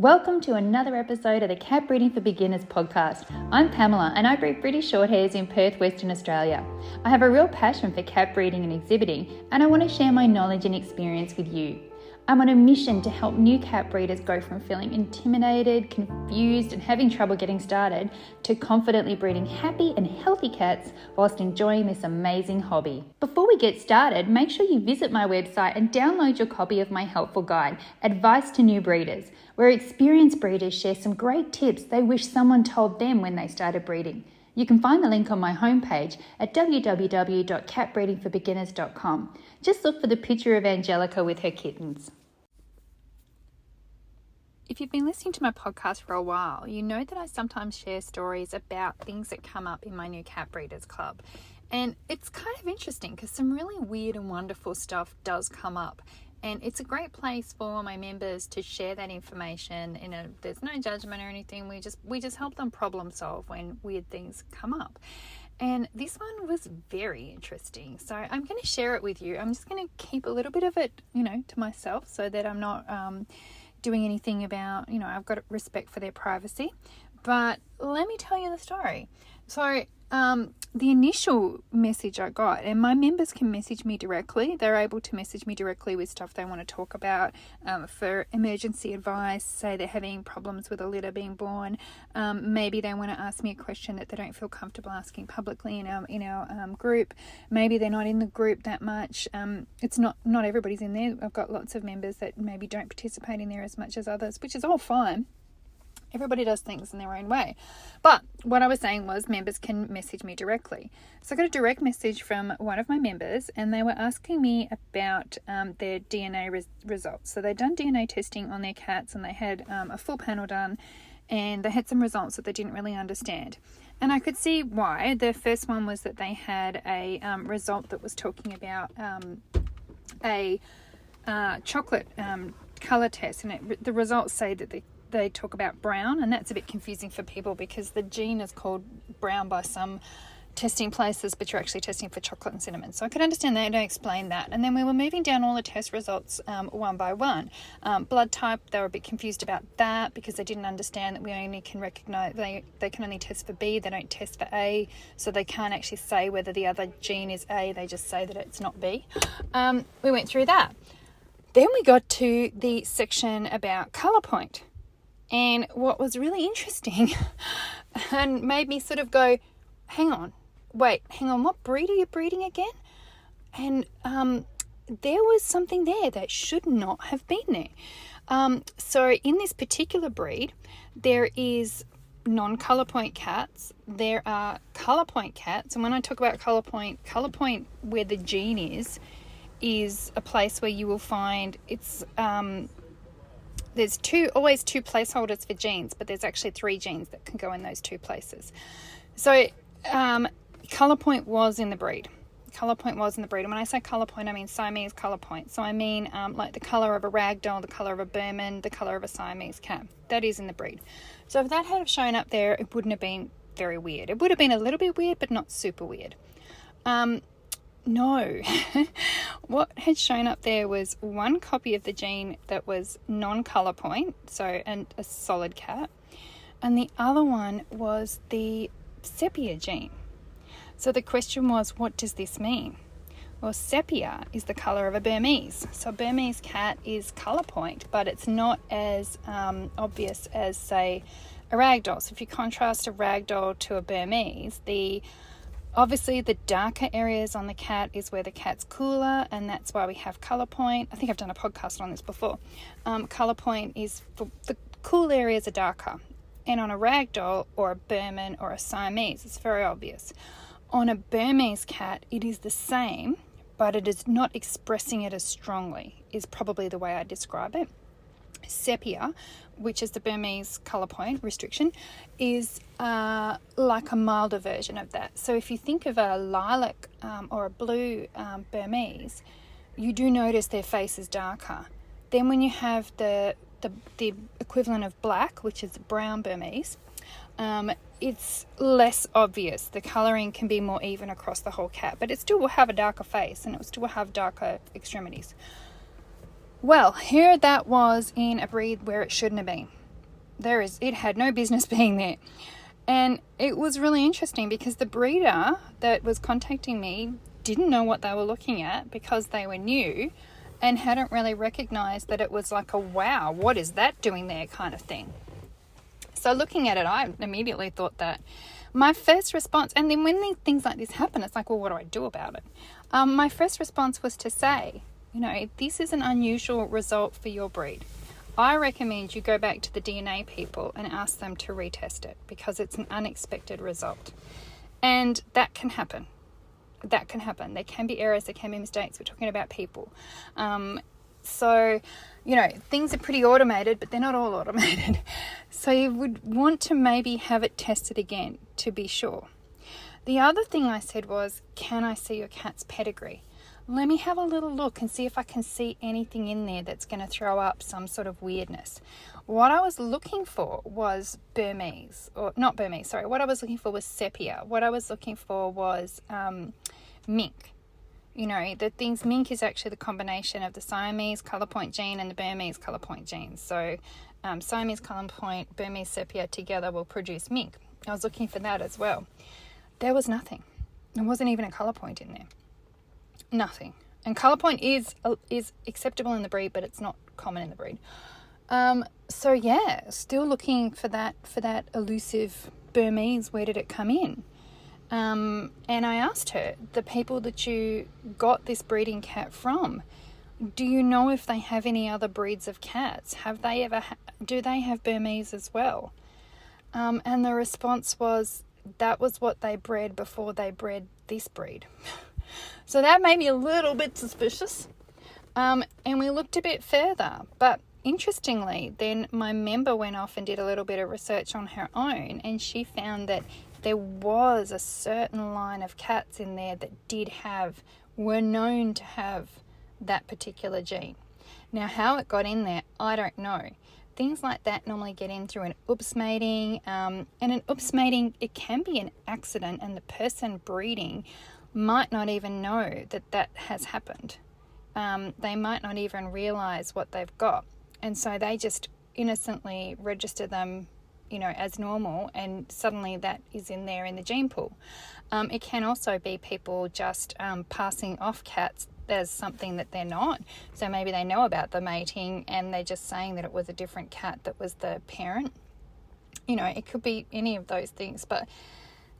Welcome to another episode of the Cat Breeding for Beginners podcast. I'm Pamela and I breed British Shorthairs in Perth, Western Australia. I have a real passion for cat breeding and exhibiting, and I want to share my knowledge and experience with you. I'm on a mission to help new cat breeders go from feeling intimidated, confused and having trouble getting started to confidently breeding happy and healthy cats whilst enjoying this amazing hobby. Before we get started, make sure you visit my website and download your copy of my helpful guide, Advice to New Breeders, where experienced breeders share some great tips they wish someone told them when they started breeding. You can find the link on my homepage at www.catbreedingforbeginners.com. Just look for the picture of Angelica with her kittens. If you've been listening to my podcast for a while, you know that I sometimes share stories about things that come up in my new cat breeders club. And it's kind of interesting because some really weird and wonderful stuff does come up. And it's a great place for my members to share that information. There's no judgment or anything. We just help them problem solve when weird things come up. And this one was very interesting. So I'm going to share it with you. I'm just going to keep a little bit of it, to myself so that I'm not doing anything about, I've got respect for their privacy. But let me tell you the story. So the initial message I got, and my members can message me directly. They're able to message me directly with stuff they want to talk about for emergency advice. Say they're having problems with a litter being born. Maybe they want to ask me a question that they don't feel comfortable asking publicly in our group. Maybe they're not in the group that much. It's not everybody's in there. I've got lots of members that maybe don't participate in there as much as others, which is all fine. Everybody does things in their own way. But what I was saying was members can message me directly. So I got a direct message from one of my members and they were asking me about their DNA results. So they'd done DNA testing on their cats and they had a full panel done and they had some results that they didn't really understand. And I could see why. The first one was that they had a result that was talking about a chocolate colour test. And the results say that they talk about brown, and that's a bit confusing for people because the gene is called brown by some testing places, but you're actually testing for chocolate and cinnamon. So I could understand that and explain that. And then we were moving down all the test results one by one. Blood type, they were a bit confused about that because they didn't understand that we only can recognize, they can only test for B, they don't test for A, so they can't actually say whether the other gene is A, they just say that it's not B. We went through that. Then we got to the section about colour point. And what was really interesting and made me sort of go, hang on, what breed are you breeding again? And there was something there that should not have been there. So in this particular breed, there is non-colour point cats. There are colour point cats. And when I talk about colour point where the gene is a place where you will find it's... There's always two placeholders for genes, but there's actually 3 genes that can go in those 2 places. So colour point was in the breed. And when I say colour point, I mean Siamese colour point. So I mean like the colour of a ragdoll, the colour of a Burman, the colour of a Siamese cat. That is in the breed. So if that had shown up there, it wouldn't have been very weird. It would have been a little bit weird, but not super weird. No, what had shown up there was one copy of the gene that was non-colour point, and a solid cat, and the other one was the sepia gene. So the question was, what does this mean? Well, sepia is the colour of a Burmese. So a Burmese cat is colour point, but it's not as obvious as, say, a ragdoll. So if you contrast a ragdoll to a Burmese, obviously, the darker areas on the cat is where the cat's cooler, and that's why we have colour point. I think I've done a podcast on this before. Colour point is the cool areas are darker. And on a ragdoll or a Burman or a Siamese, it's very obvious. On a Burmese cat, it is the same, but it is not expressing it as strongly, is probably the way I describe it. Sepia, which is the Burmese colour point restriction, is like a milder version of that. So if you think of a lilac or a blue Burmese, you do notice their face is darker. Then when you have the equivalent of black, which is brown Burmese, it's less obvious. The colouring can be more even across the whole cat, but it still will have a darker face and it will still have darker extremities. Well, here that was in a breed where it shouldn't have been. It had no business being there. And it was really interesting because the breeder that was contacting me didn't know what they were looking at because they were new and hadn't really recognized that it was like a wow, what is that doing there kind of thing. So looking at it, I immediately thought that my first response, and then when things like this happen, it's like, well, what do I do about it? My first response was to say, this is an unusual result for your breed. I recommend you go back to the DNA people and ask them to retest it because it's an unexpected result. And that can happen. There can be errors, there can be mistakes. We're talking about people. So, things are pretty automated, but they're not all automated. So you would want to maybe have it tested again to be sure. The other thing I said was, can I see your cat's pedigree? Let me have a little look and see if I can see anything in there that's going to throw up some sort of weirdness. What I was looking for was what I was looking for was sepia. What I was looking for was mink. Mink is actually the combination of the Siamese colour point gene and the Burmese colour point gene. So Siamese colour point, Burmese sepia together will produce mink. I was looking for that as well. There was nothing. There wasn't even a colour point in there. Nothing. And colour point is acceptable in the breed, but it's not common in the breed. Still looking for that elusive Burmese. Where did it come in? And I asked her, the people that you got this breeding cat from, do you know if they have any other breeds of cats? Do they have Burmese as well? And the response was, that was what they bred before they bred this breed. So that made me a little bit suspicious. And we looked a bit further. But interestingly, then my member went off and did a little bit of research on her own, and she found that there was a certain line of cats in there that were known to have that particular gene. Now, how it got in there, I don't know. Things like that normally get in through an oops mating. And an oops mating, it can be an accident, and the person breeding might not even know that has happened. They might not even realize what they've got. And so they just innocently register them, as normal, and suddenly that is in there in the gene pool. It can also be people just passing off cats as something that they're not. So maybe they know about the mating and they're just saying that it was a different cat that was the parent. It could be any of those things, but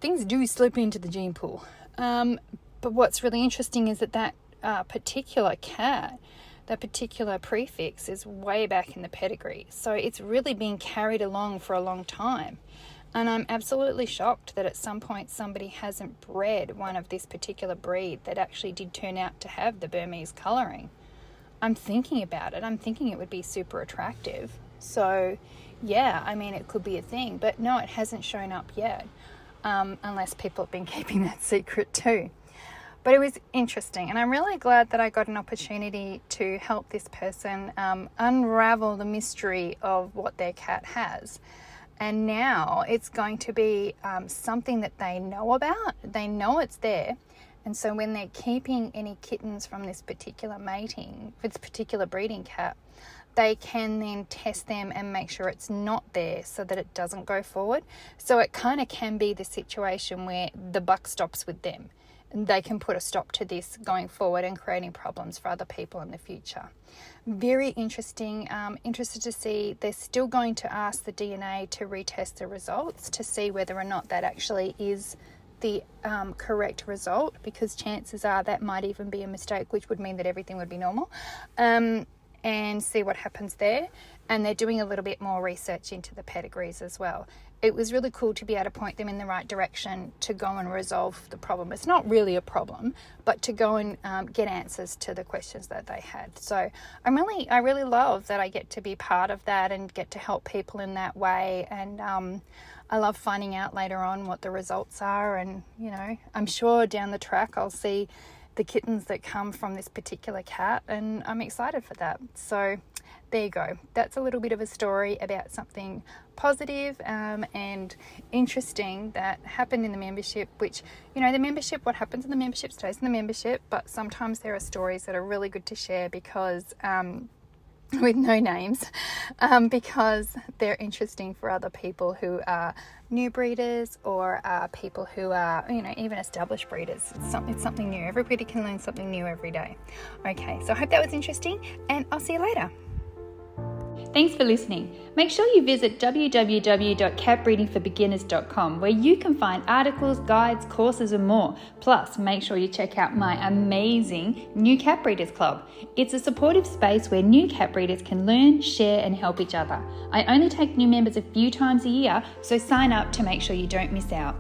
things do slip into the gene pool. But what's really interesting is that particular cat, that particular prefix is way back in the pedigree. So it's really been carried along for a long time. And I'm absolutely shocked that at some point somebody hasn't bred one of this particular breed that actually did turn out to have the Burmese colouring. I'm thinking about it. I'm thinking it would be super attractive. So, it could be a thing. But no, it hasn't shown up yet, unless people have been keeping that secret too. But it was interesting, and I'm really glad that I got an opportunity to help this person unravel the mystery of what their cat has. And now it's going to be something that they know about. They know it's there. And so when they're keeping any kittens from this particular mating, this particular breeding cat, they can then test them and make sure it's not there so that it doesn't go forward. So it kind of can be the situation where the buck stops with them. They can put a stop to this going forward and creating problems for other people in the future. Very interesting. Interested to see. They're still going to ask the DNA to retest the results to see whether or not that actually is the correct result, because chances are that might even be a mistake, which would mean that everything would be normal. And see what happens there. And they're doing a little bit more research into the pedigrees as well. It was really cool to be able to point them in the right direction to go and resolve the problem. It's not really a problem, but to go and get answers to the questions that they had. So I really love that I get to be part of that and get to help people in that way. And I love finding out later on what the results are. And, I'm sure down the track I'll see the kittens that come from this particular cat, and I'm excited for that. So there you go. That's a little bit of a story about something positive and interesting that happened in the membership, which, the membership, what happens in the membership stays in the membership, but sometimes there are stories that are really good to share because with no names, because they're interesting for other people who are new breeders or people who are, even established breeders. It's something new. Everybody can learn something new every day. Okay, so I hope that was interesting, and I'll see you later. Thanks for listening. Make sure you visit www.catbreedingforbeginners.com, where you can find articles, guides, courses and more. Plus, make sure you check out my amazing New Cat Breeders Club. It's a supportive space where new cat breeders can learn, share and help each other. I only take new members a few times a year, so sign up to make sure you don't miss out.